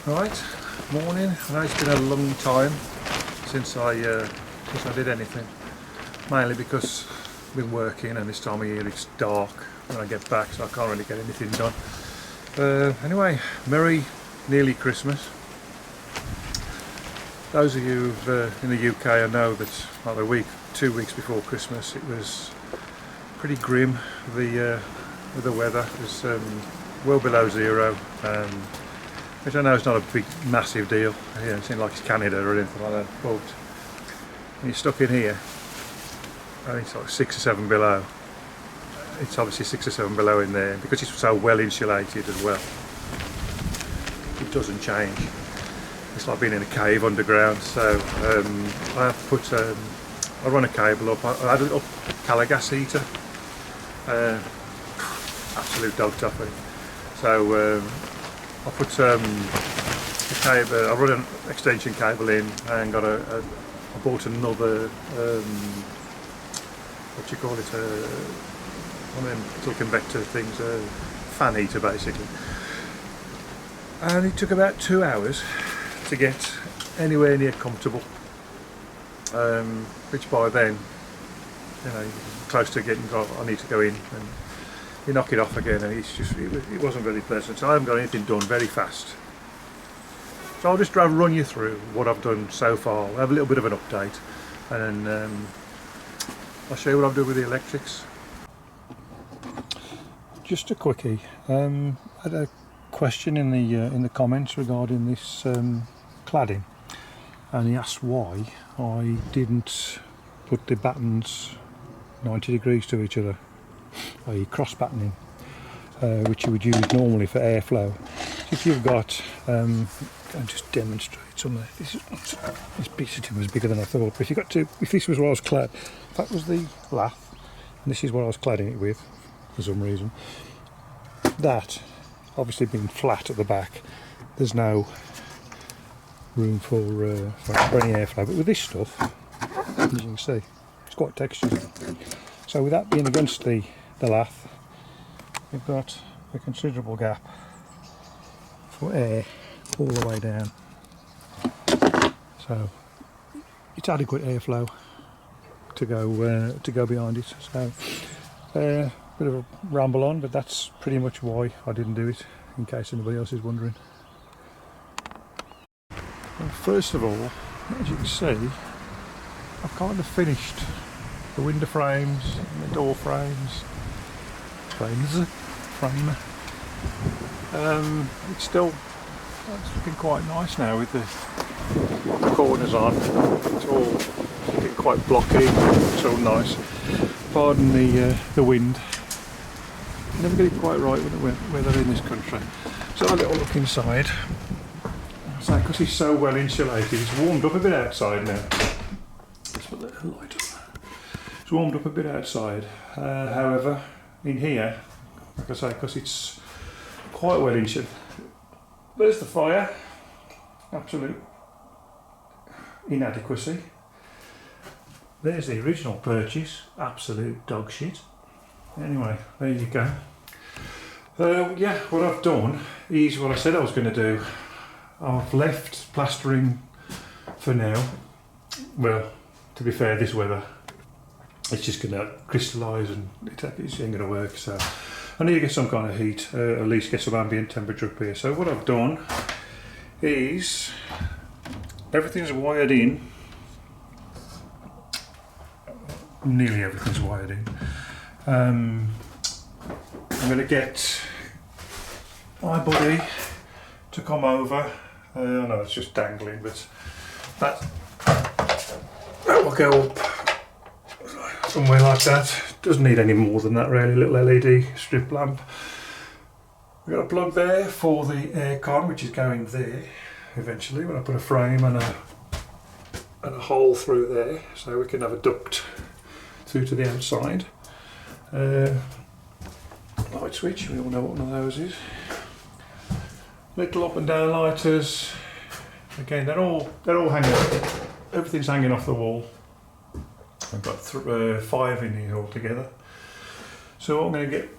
Right, morning. I know it's been a long time since I did anything, mainly because I've been working and this time of year it's dark when I get back, so I can't really get anything done. Anyway, merry nearly Christmas. Those of you in the UK, I know that like a week, 2 weeks before Christmas, it was pretty grim. With the weather, it was well below zero. Which I know is not a big, massive deal. It's not like it's Canada or anything like that. But when you're stuck in here, I think it's like 6 or 7 below. It's obviously 6 or 7 below in there because it's so well insulated as well. It doesn't change. It's like being in a cave underground. So I have put, I run a cable up. I had a Calagas heater. Absolute dog topping. So. I put the cable. I run an extension cable in and I bought another what do you call it? One of them little convector things, fan heater basically. And it took about 2 hours to get anywhere near comfortable. Which by then, you know, close to getting. I need to go in and. You knock it off again, and it wasn't very pleasant. So I haven't got anything done very fast. So I'll just run you through what I've done so far. I'll have a little bit of an update, and I'll show you what I'm doing with the electrics. Just a quickie. I had a question in the comments regarding this cladding, and he asked why I didn't put the battens 90 degrees to each other. i.e. cross battening, which you would use normally for airflow. So if you've got, I'll just demonstrate some of this. This piece of timber was bigger than I thought. But if this was what I was clad, that was the lath, and this is what I was cladding it with, for some reason. That, obviously being flat at the back, there's no room for any airflow. But with this stuff, as you can see, it's quite textured. So with that being against the lath, we've got a considerable gap for air all the way down. So it's adequate airflow to go behind it. So bit of a ramble on, but that's pretty much why I didn't do it, in case anybody else is wondering. Well, first of all, as you can see, I've kind of finished the window frames and the door frames. It's looking quite nice now with the corners on. It's all looking quite blocky. It's all nice. Pardon the wind. You never get it quite right with the weather in this country. So a little look inside. So because it's so well insulated, it's warmed up a bit outside now. Let's put the light on. It's warmed up a bit outside. However, in here, like I say, because it's quite well insulated. There's the fire. Absolute inadequacy. There's the original purchase. Absolute dog shit. Anyway, there you go. Yeah, what I've done is what I said I was going to do. I've left plastering for now. Well, to be fair, this weather, it's just going to crystallise and it ain't going to work. So I need to get some kind of heat, at least get some ambient temperature up here. So what I've done is everything's wired in. Nearly everything's wired in. I'm going to get my buddy to come over. I know it's just dangling, but that will go up somewhere like that. Doesn't need any more than that really. Little LED strip lamp. We've got a plug there for the aircon, which is going there eventually when I put a frame and a hole through there, so we can have a duct through to the outside. Light switch, we all know what one of those is. Little up and down lighters. Again, they're all hanging. Everything's hanging off the wall. I've got 5 in here altogether. So I'm going to get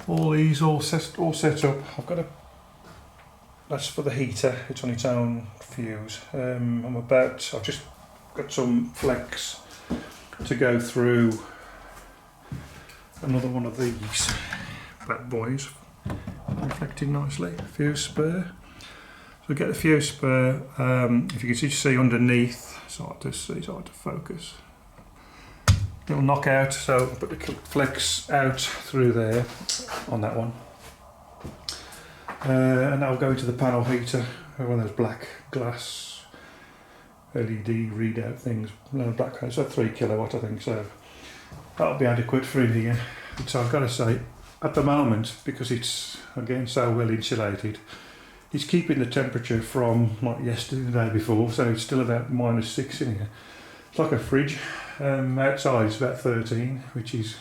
all these all set up. I've got a that's for the heater. It's on its own fuse. I've just got some flex to go through another one of these bad boys, reflecting nicely. Fuse spur. So get the fuse spur. If you can see underneath, it's hard to focus. It'll knock out, so put the flex out through there on that one. And that'll go into the panel heater, one of those black glass LED readout things, black, it's like 3 kilowatt I think, so that'll be adequate for in here. So I've got to say, at the moment, because it's again so well insulated, it's keeping the temperature from like yesterday, the day before, so it's still about -6 in here. It's like a fridge. Outside it's about 13, which is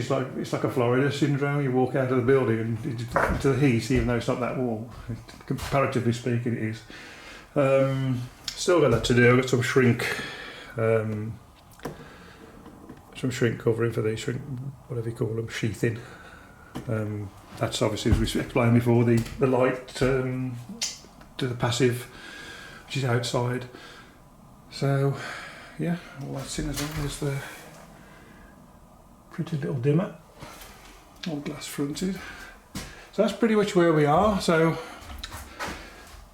like, it's like a Florida syndrome. You walk out of the building and into the heat, even though it's not that warm. Comparatively speaking, it is. Still got that to do. I've got some shrink covering for these, whatever you call them, sheathing. That's obviously, as we explained before, the light to the passive, which is outside. So yeah, all that's in as well as the pretty little dimmer, all glass fronted. So that's pretty much where we are. So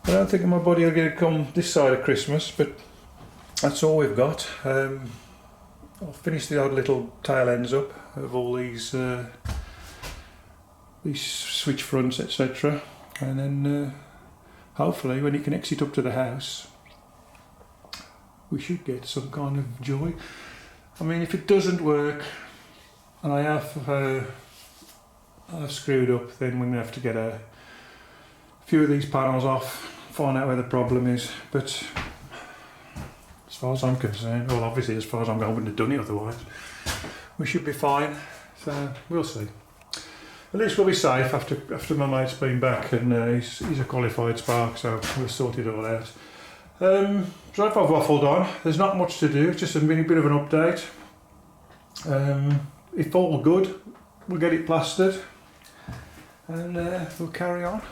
I don't think my body will get to come this side of Christmas, but that's all we've got. I'll finish the odd little tail ends up of all these switch fronts, etc., and then hopefully when it connects it up to the house, we should get some kind of joy. I mean, if it doesn't work and I have screwed up, then we're going to have to get a few of these panels off, find out where the problem is. But as far as I'm concerned, well, obviously as far as I'm going, I wouldn't have done it otherwise. We should be fine, so we'll see. At least we'll be safe after my mate's been back, and he's a qualified spark, so we'll sort it all out. So if I've waffled on, there's not much to do, just a mini bit of an update. If all good, we'll get it plastered and we'll carry on.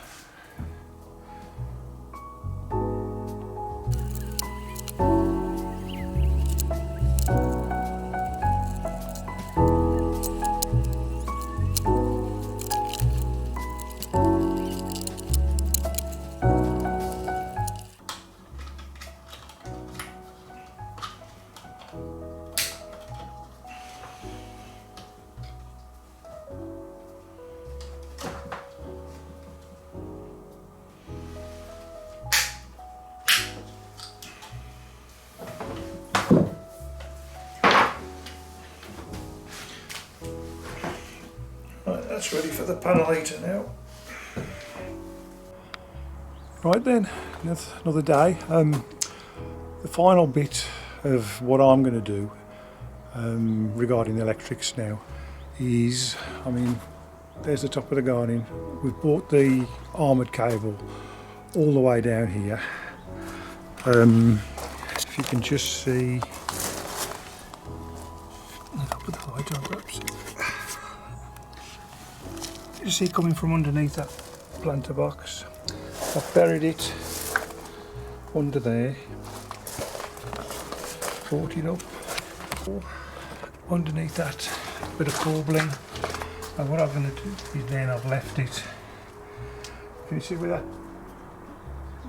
That's ready for the panel heater now. Right then, another day. The final bit of what I'm going to do regarding the electrics now is, I mean, there's the top of the garden. We've bought the Armoured cable all the way down here. If you can just see, if I put the light on, perhaps. You see coming from underneath that planter box. I've buried it under there, brought it up underneath that bit of corbelling, and what I'm going to do is then I've left it. Can you see where that,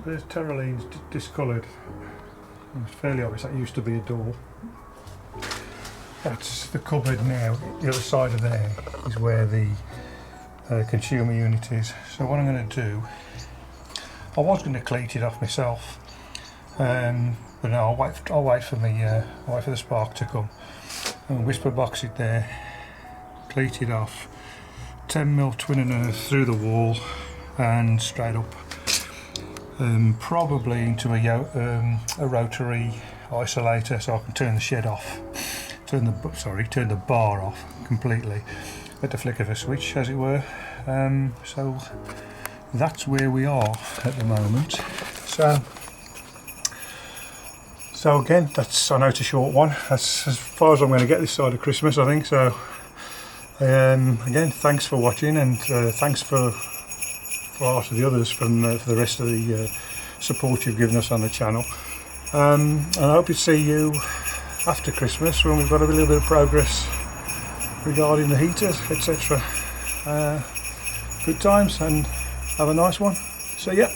there's terraline's discoloured. It's fairly obvious that used to be a door. That's the cupboard now. The other side of there is where the consumer unit is. So what I'm going to do, I was going to cleat it off myself, but no, I'll wait for the spark to come. And whisper box it there, cleat it off, 10mm twin and earth through the wall and straight up, probably into a rotary isolator, so I can turn the shed off, turn the bar off completely at the flick of a switch, as it were. So that's where we are at the moment. So again, I know it's a short one. That's as far as I'm going to get this side of Christmas, I think. So again, thanks for watching, and thanks for far to the others for the rest of the support you've given us on the channel. And I hope to see you after Christmas when we've got a little bit of progress regarding the heaters, etc. Good times, and have a nice one. See ya.